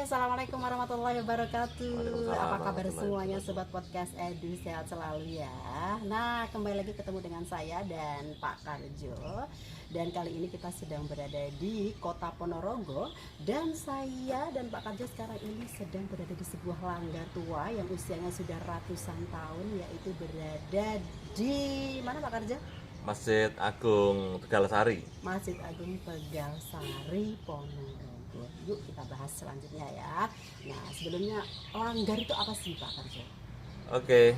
Assalamualaikum warahmatullahi wabarakatuh. Waalaikumsalam Apa kabar warahmatullahi semuanya wabarakatuh. sobat podcast Edu, sehat selalu ya. Nah, kembali lagi ketemu dengan saya dan Pak Karjo. Dan kali ini kita sedang berada di Kota Ponorogo. Dan saya dan Pak Karjo sekarang ini sedang berada di sebuah langgar tua yang usianya sudah ratusan tahun, yaitu berada di mana Pak Karjo? Masjid Agung Tegalsari. Masjid Agung Tegalsari, Ponorogo. Yuk kita bahas selanjutnya ya. Nah, sebelumnya langgar itu apa sih Pak Karjo? Oke,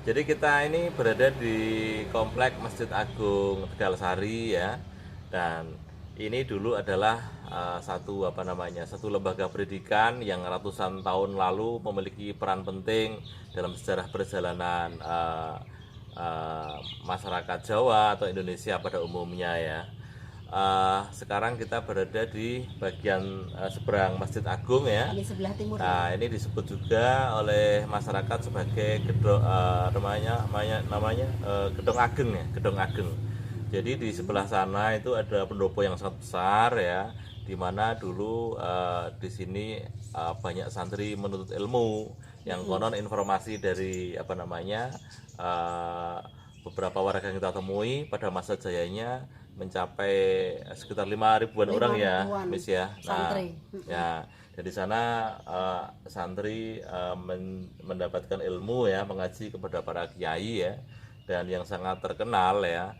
jadi kita ini berada di komplek Masjid Agung Tegalsari ya. Dan ini dulu adalah satu lembaga pendidikan yang ratusan tahun lalu memiliki peran penting dalam sejarah perjalanan masyarakat Jawa atau Indonesia pada umumnya ya. Sekarang kita berada di bagian seberang Masjid Agung ya. Ini sebelah timur. Nah, ini disebut juga oleh masyarakat sebagai gedung Gedong Ageng ya, Gedong Ageng. Jadi di sebelah sana itu ada pendopo yang sangat besar ya, di mana dulu di sini banyak santri menuntut ilmu yang konon informasi dari beberapa warga yang kita temui pada masa jayanya mencapai sekitar 5.000-an orang ya, Miss ya. Nah, santri. ya dari sana santri mendapatkan ilmu ya, mengaji kepada para kiai ya, dan yang sangat terkenal ya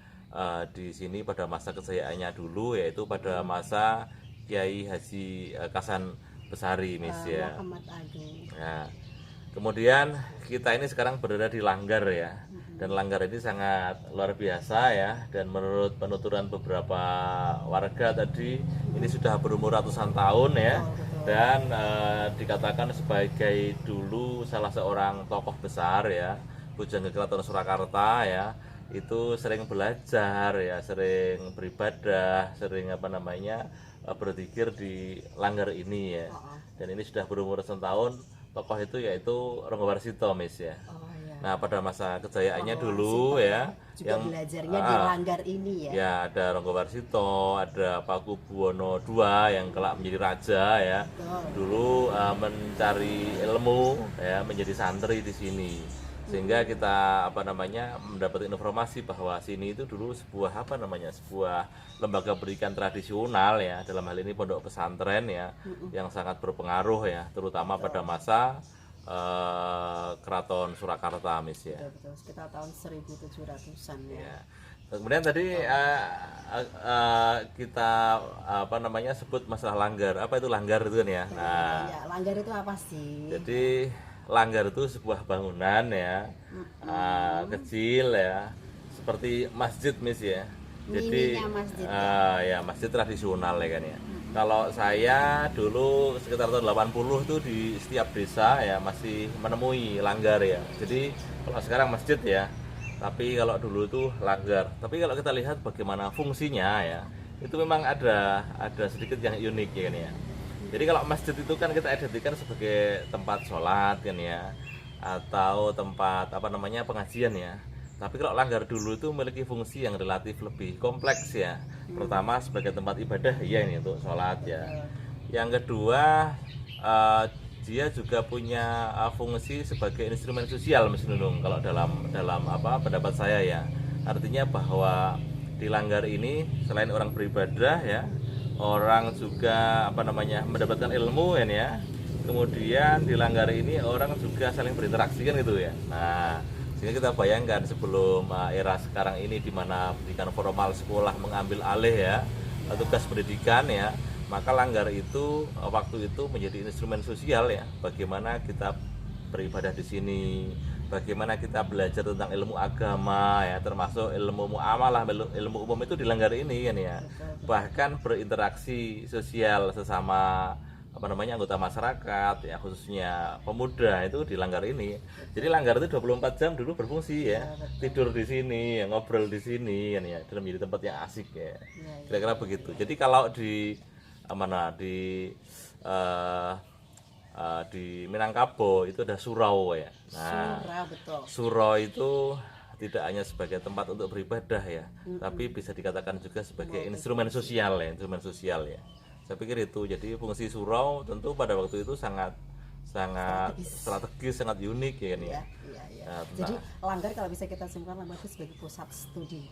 di sini pada masa kejayaannya dulu yaitu pada masa Kiai Haji Kasan Besari, Miss ya. Muhammad Agung. Nah, kemudian kita ini sekarang berada di langgar ya, dan langgar ini sangat luar biasa ya, dan menurut penuturan beberapa warga tadi ini sudah berumur ratusan tahun ya, dan dikatakan sebagai dulu salah seorang tokoh besar ya, Pujangga Keraton Surakarta ya, itu sering belajar ya, sering beribadah, sering berzikir di langgar ini ya. Dan ini sudah berumur ratusan tahun. Tokoh itu yaitu Ronggo Warsito, Miss ya. Nah, pada masa kejayaannya dulu ya, juga yang belajarnya di langgar ini ya. Ya, ada Ronggo Warsito, ada Pakubuwono II yang kelak menjadi raja ya. Dulu mencari ilmu ya, menjadi santri di sini. Sehingga kita mendapat informasi bahwa sini itu dulu sebuah sebuah lembaga pendidikan tradisional ya, dalam hal ini pondok pesantren ya, yang sangat berpengaruh ya, terutama pada masa Keraton Surakarta, Miss ya. Betul, sekitar tahun 1700-an ya. Kemudian tadi kita sebut masalah langgar. Apa itu langgar itu kan ya? Nah, Ya, langgar itu apa sih? jadi langgar itu sebuah bangunan ya, kecil ya, seperti masjid, Miss ya. Jadi masjid, ya masjid tradisional ya kan ya. Kalau saya dulu sekitar tahun 80 itu di setiap desa ya masih menemui langgar ya. Jadi kalau sekarang masjid ya, tapi kalau dulu itu langgar. Tapi kalau kita lihat bagaimana fungsinya ya, itu memang ada sedikit yang unik ya kan ya. Jadi kalau masjid itu kan kita identikan sebagai tempat sholat kan ya, atau tempat pengajian ya. Tapi kalau langgar dulu itu memiliki fungsi yang relatif lebih kompleks ya. Pertama sebagai tempat ibadah ya, ini untuk sholat ya. Yang kedua dia juga punya fungsi sebagai instrumen sosial, Mas Nunung. Kalau dalam pendapat saya ya, artinya bahwa di langgar ini selain orang beribadah ya, orang juga mendapatkan ilmu kan ya. Kemudian di langgar ini orang juga saling berinteraksi kan gitu ya. Nah, sehingga kita bayangkan sebelum era sekarang ini di mana pendidikan formal sekolah mengambil alih ya tugas pendidikan ya, maka langgar itu waktu itu menjadi instrumen sosial ya. Bagaimana kita beribadah di sini, bagaimana kita belajar tentang ilmu agama ya, termasuk ilmu muamalah, ilmu umum itu di langgar ini kan ya. Bahkan berinteraksi sosial sesama anggota masyarakat ya, khususnya pemuda itu di langgar ini. Jadi langgar itu 24 jam dulu berfungsi ya. Tidur di sini, ya, ngobrol di sini kan ya, dan menjadi tempat yang asik ya. Kira-kira begitu. Jadi kalau di Minangkabau itu ada surau ya. Nah, surau itu tidak hanya sebagai tempat untuk beribadah ya, tapi bisa dikatakan juga sebagai instrumen sosial ya, Saya pikir itu. Jadi fungsi surau tentu pada waktu itu sangat strategis, sangat unik ya kan ya. Iya. Nah, Jadi Langgar kalau bisa kita simpulkan Langgar itu sebagai pusat studi.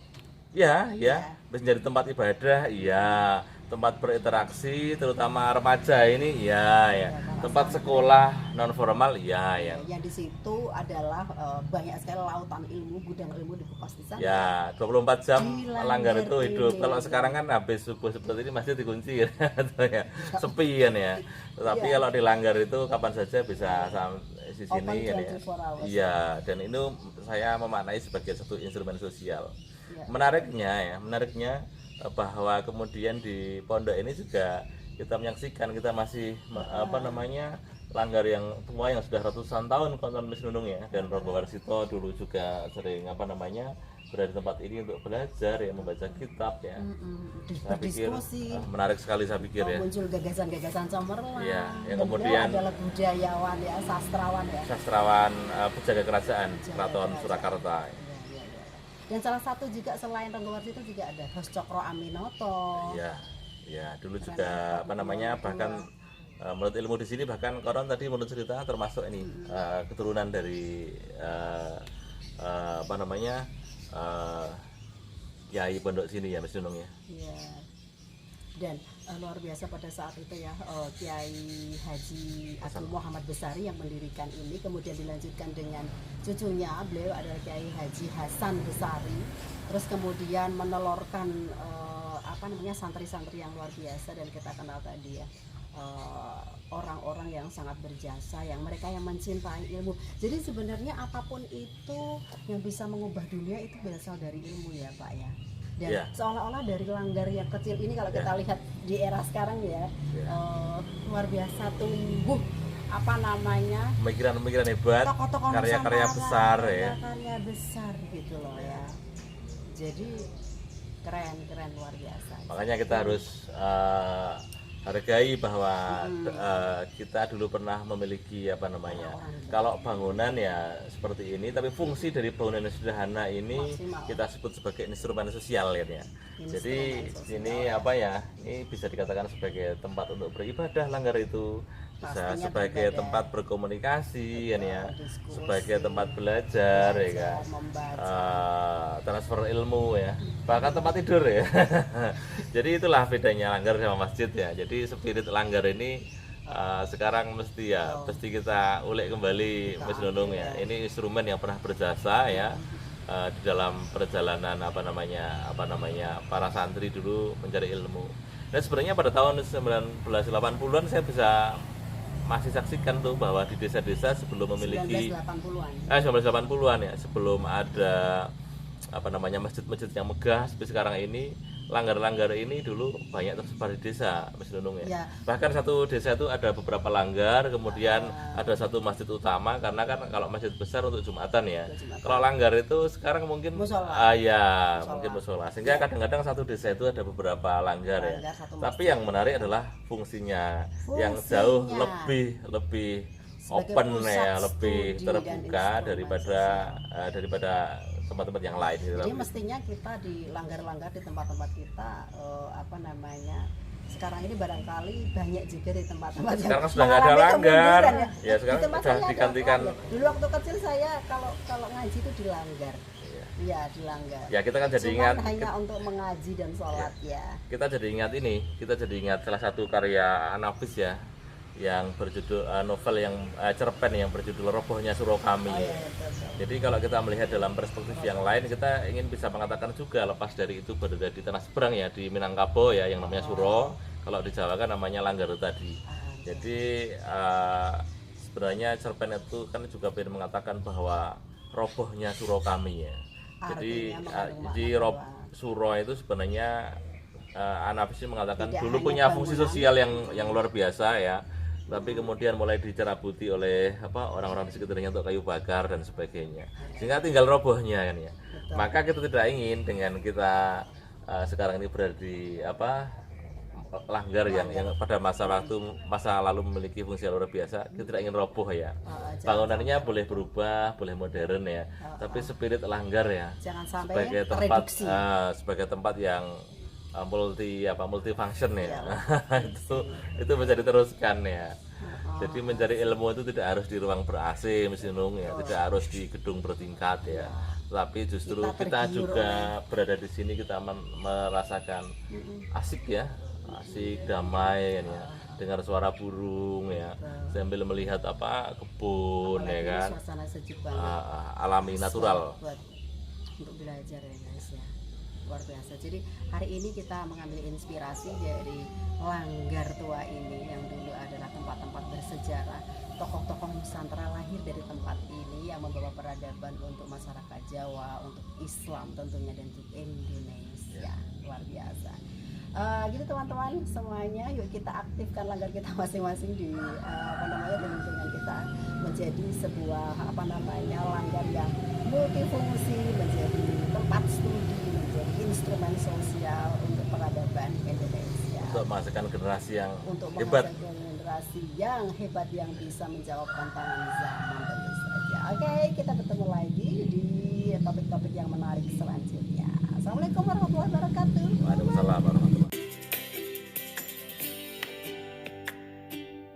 ya, Iya. menjadi tempat ibadah, iya, tempat berinteraksi, terutama remaja ini, ya, tempat sekolah non formal, ya. Yang di situ adalah banyak sekali lautan ilmu, gudang ilmu dikupas di sana. Ya, 24 jam Di Langgar itu Langgar hidup. ini. Kalau sekarang kan habis subuh seperti ini masih dikunci ya, sepi kan ya. Tetapi Iya. kalau di Langgar itu kapan saja bisa sampai di Open sini kan ya. 24 hours. Iya, dan itu saya memaknai sebagai satu instrumen sosial. Ya. Menariknya bahwa kemudian di pondok ini juga kita menyaksikan kita masih Langgar yang tua yang sudah ratusan tahun Konton Mis Nunung ya, dan Robo Warsito dulu juga sering berada di tempat ini untuk belajar ya, membaca kitab ya. Saya pikir Berdiskusi. menarik sekali saya pikir ya. Muncul gagasan-gagasan cemerlang. Iya, yang Dan kemudian- beliau adalah budayawan ya, sastrawan ya. Sastrawan penjaga kerajaan Penjaga Keraton kerajaan. Surakarta. Iya. Dan salah satu juga selain Ronggo Warsito juga ada Hos Cokro Aminoto. Ya, dulu juga bahkan menurut ilmu di sini bahkan koron tadi menurut cerita termasuk ini keturunan dari Kiai pondok sini ya, Mas Nunung ya. Iya. Dan luar biasa pada saat itu ya, Kiai Haji Abdul Muhammad Besari yang mendirikan ini, kemudian dilanjutkan dengan cucunya, beliau adalah Kiai Haji Hasan Besari, terus kemudian menelorkan santri-santri yang luar biasa, dan kita kenal tadi ya, orang-orang yang sangat berjasa, yang mereka yang mencintai ilmu. Jadi sebenarnya apapun itu yang bisa mengubah dunia itu berasal dari ilmu ya Pak ya. Dan seolah-olah dari Langgar yang kecil ini kalau kita lihat di era sekarang ya, luar biasa tumbuh pemikiran-pemikiran hebat, tokoh-tokoh karya-karya Nusantara, besar ya. karya besar gitu loh ya. Jadi keren luar biasa. Makanya kita harus hargai bahwa kita dulu pernah memiliki kalau bangunan ya seperti ini, tapi fungsi dari bangunan yang sederhana ini Maksimal. kita sebut sebagai instrumen sosial ya. Jadi ini ini bisa dikatakan sebagai tempat untuk beribadah Langgar itu, bisa Pastinya sebagai beribadah. tempat berkomunikasi kan ya, Diskusi, sebagai tempat belajar ya kan, membaca. transfer ilmu ya, bahkan tempat tidur ya. Jadi itulah bedanya Langgar sama masjid ya. Jadi spirit Langgar ini sekarang mesti kita ulik kembali Mas Nunung ya. Ini instrumen yang pernah berjasa ya di dalam perjalanan para santri dulu mencari ilmu. Dan sebenarnya pada tahun 1980-an saya bisa masih saksikan tuh bahwa di desa-desa sebelum memiliki 1980-an. 1980-an ya, sebelum ada masjid-masjid yang megah seperti sekarang ini, langgar-langgar ini dulu banyak tersebar di desa Mas Nunung ya. Bahkan satu desa itu ada beberapa langgar, kemudian ada satu masjid utama, karena kan kalau masjid besar untuk Jumatan ya. Kalau langgar itu sekarang mungkin Musola. mungkin musola. Sehingga kadang-kadang satu desa itu ada beberapa langgar ya. Tapi yang menarik adalah fungsinya yang jauh lebih Sebagai open pusat ya, lebih studi terbuka dan daripada tempat-tempat yang lain gitu. Jadi mestinya kita di langgar-langgar di tempat-tempat kita sekarang ini barangkali banyak juga di tempat-tempat yang Sekarang sudah nggak ada langgar. Ya, sekarang Di tempat sudah saya digantikan. dulu waktu kecil saya kalau ngaji itu di langgar. Iya, di langgar. Ya, kita kan jadi Cuman ingat hanya untuk mengaji dan sholat ya. kita jadi ingat salah satu karya Anafis ya, yang berjudul novel yang cerpen yang berjudul Robohnya Surau Kami. Betul. Jadi kalau kita melihat dalam perspektif yang lain, kita ingin bisa mengatakan juga lepas dari itu berada di tanah seberang ya, di Minangkabau ya, yang namanya Suro. Kalau di Jawa kan namanya Langgar tadi. Jadi sebenarnya cerpen itu kan juga ingin mengatakan bahwa robohnya Surau Kami ya. Jadi Suro itu sebenarnya Anafis mengatakan tidak dulu hanya punya fungsi bangunan sosial yang luar biasa ya. Tapi kemudian mulai dicerabuti oleh orang-orang di sekitarnya untuk kayu bakar dan sebagainya, sehingga tinggal robohnya kan ya. Maka kita tidak ingin dengan kita sekarang ini berada di langgar yang pada masa lalu memiliki fungsi yang luar biasa, kita tidak ingin roboh ya. Bangunannya boleh berubah, boleh modern ya, tapi spirit langgar ya, Jangan sampai sebagai tempat yang multifunction ya. Iya, Itu bisa diteruskan ya. Oh, Jadi mencari ilmu itu tidak harus di ruang ber-AC Mas Nunung ya, tidak harus di gedung bertingkat ya. Tapi justru kita tergiur juga berada di sini kita merasakan asik ya, asik damai kan ya, dengar suara burung ya, sambil melihat kebun ya apalagi kan, suasana sejuk banget. alami natural. Buat untuk belajar ya guys ya, luar biasa. Jadi hari ini kita mengambil inspirasi dari Langgar Tua ini yang dulu adalah tempat-tempat bersejarah. Tokoh-tokoh Nusantara lahir dari tempat ini yang membawa peradaban untuk masyarakat Jawa, untuk Islam tentunya, dan untuk Indonesia. Luar biasa. Gitu teman-teman semuanya, yuk kita aktifkan langgar kita masing-masing di di lingkungan kita menjadi sebuah langgar yang multifungsi, menjadi tempat studi, menjadi instrumen sosial untuk peradaban Indonesia, Untuk menghasilkan generasi yang untuk hebat. menghasilkan generasi yang hebat yang bisa menjawab tantangan zaman tentu saja. Oke, kita